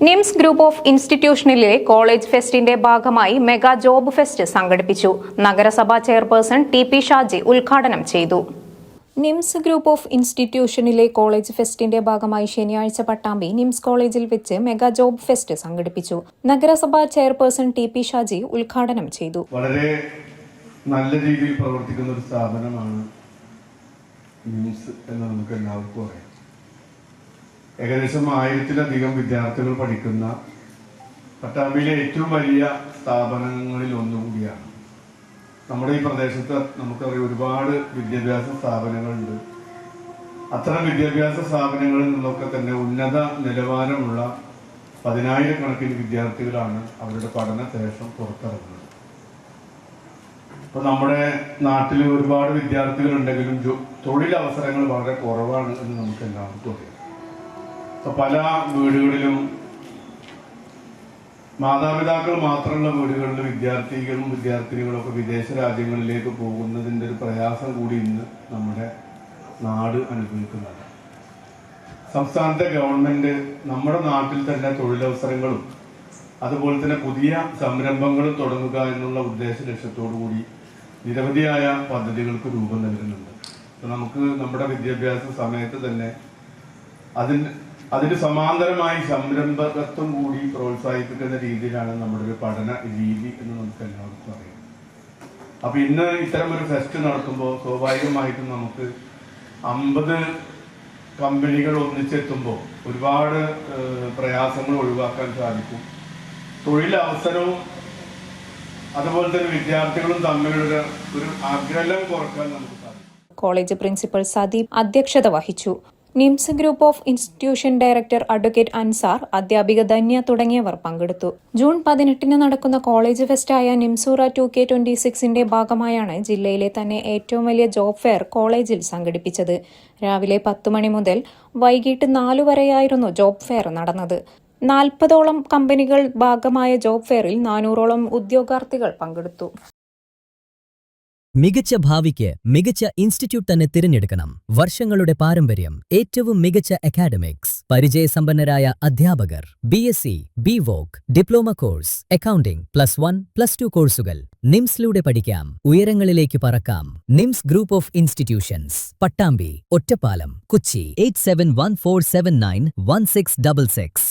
Nymphs group of ഇൻസ്റ്റിറ്റ്യൂഷനിലെ college ഫെസ്റ്റിന്റെ ഭാഗമായി mega job fest സംഘടിപ്പിച്ചു. നഗരസഭാ ചെയർപേഴ്സൺ ടി.പി. ഷാജി ഉദ്ഘാടനം ചെയ്തു. നിംസ് ഗ്രൂപ്പ് ഓഫ് ഇൻസ്റ്റിറ്റ്യൂഷനിലെ കോളേജ് ഫെസ്റ്റിന്റെ ഭാഗമായി ശനിയാഴ്ച പട്ടാമ്പി നിംസ് കോളേജിൽ വെച്ച് മെഗാ ജോബ് ഫെസ്റ്റ് സംഘടിപ്പിച്ചു. നഗരസഭാ ചെയർപേഴ്സൺ ടി.പി. ഷാജി ഉദ്ഘാടനം ചെയ്തു. വളരെ നല്ല രീതിയിൽ പ്രവർത്തിക്കുന്ന ഒരു സ്ഥാപനമാണ് നിംസ് എന്ന് നമുക്ക് എല്ലാവർക്കും അറിയാം. ഏകദേശം 1000-ലധികം വിദ്യാർത്ഥികൾ പഠിക്കുന്ന പട്ടാമ്പിയിലെ ഏറ്റവും വലിയ സ്ഥാപനങ്ങളിൽ ഒന്നുകൂടിയാണ്. നമ്മുടെ ഈ പ്രദേശത്ത് നമുക്കറിയാം ഒരുപാട് വിദ്യാഭ്യാസ സ്ഥാപനങ്ങളുണ്ട്. അത്തരം വിദ്യാഭ്യാസ സ്ഥാപനങ്ങളിൽ നിന്നൊക്കെ തന്നെ ഉന്നത നിലവാരമുള്ള 10,000-കണക്കിന് വിദ്യാർത്ഥികളാണ് അവരുടെ പഠനശേഷം പുറത്തിറങ്ങുന്നത്. ഇപ്പൊ നമ്മുടെ നാട്ടിൽ ഒരുപാട് വിദ്യാർത്ഥികൾ ഉണ്ടെങ്കിലും തൊഴിലവസരങ്ങൾ വളരെ കുറവാണ് എന്ന് നമുക്ക് എല്ലാവർക്കും അറിയാം. പല വീടുകളിലും മാതാപിതാക്കൾ മാത്രമുള്ള വീടുകളിൽ വിദ്യാർത്ഥികളും വിദ്യാർത്ഥിനികളും ഒക്കെ വിദേശ രാജ്യങ്ങളിലേക്ക് പോകുന്നതിൻ്റെ ഒരു പ്രയാസം കൂടി ഇന്ന് നമ്മുടെ നാട് അനുഭവിക്കുന്നുണ്ട്. സംസ്ഥാനത്തെ ഗവൺമെന്റ് നമ്മുടെ നാട്ടിൽ തന്നെ തൊഴിലവസരങ്ങളും അതുപോലെ തന്നെ പുതിയ സംരംഭങ്ങളും തുടങ്ങുക എന്നുള്ള ഉദ്ദേശ ലക്ഷ്യത്തോടു കൂടി നിരവധിയായ പദ്ധതികൾക്ക് രൂപം നൽകുന്നുണ്ട്. നമുക്ക് നമ്മുടെ വിദ്യാഭ്യാസ സമയത്ത് തന്നെ അതിന് സമാന്തരമായി സംരംഭകത്വം കൂടി പ്രോത്സാഹിപ്പിക്കുന്ന രീതിയിലാണ് നമ്മുടെ ഒരു പഠന രീതി എന്ന് നമുക്ക് എല്ലാവർക്കും അറിയാം. അപ്പൊ ഇന്ന് ഇത്തരം ഒരു ഫെസ്റ്റ് നടക്കുമ്പോൾ സ്വാഭാവികമായിട്ടും നമുക്ക് 50 കമ്പനികൾ ഒന്നിച്ചെത്തുമ്പോൾ ഒരുപാട് പ്രയാസങ്ങൾ ഒഴിവാക്കാൻ സാധിക്കും. തൊഴിലവസരവും അതുപോലെ തന്നെ വിദ്യാർത്ഥികളും തമ്മിലുള്ള ഒരു അകലം കുറക്കാൻ നമുക്ക് സാധിക്കും. കോളേജ് പ്രിൻസിപ്പൽ സദീപ് അധ്യക്ഷത വഹിച്ചു. NIMS group of institution director advocate Ansar, അധ്യാപിക ധന്യ തുടങ്ങിയവർ പങ്കെടുത്തു. ജൂൺ 18-ന് നടക്കുന്ന കോളേജ് ഫെസ്റ്റായ നിംസൂറ 2K26ന്റെ ഭാഗമായാണ് ജില്ലയിലെ തന്നെ ഏറ്റവും വലിയ ജോബ് ഫെയർ കോളേജിൽ സംഘടിപ്പിച്ചത്. രാവിലെ 10 മണി മുതൽ വൈകിട്ട് 4 വരെയായിരുന്നു ജോബ് ഫെയർ നടന്നത്. 40ഓളം കമ്പനികൾ ഭാഗമായ ജോബ് ഫെയറിൽ 400ഓളം ഉദ്യോഗാർത്ഥികൾ പങ്കെടുത്തു. മികച്ച ഭാവിക്ക് മികച്ച ഇൻസ്റ്റിറ്റ്യൂട്ട് തന്നെ തിരഞ്ഞെടുക്കണം. വർഷങ്ങളുടെ പാരമ്പര്യം, ഏറ്റവും മികച്ച അക്കാഡമിക്സ്, പരിചയസമ്പന്നരായ അധ്യാപകർ, BSc, BVoc, diploma course, accounting, +1, +2 കോഴ്സുകൾ. നിംസിലൂടെ പഠിക്കാം, ഉയരങ്ങളിലേക്ക് പറക്കാം. NIMS group of institutions, Pattambi, Ottapalam, Kochi. 8714791666.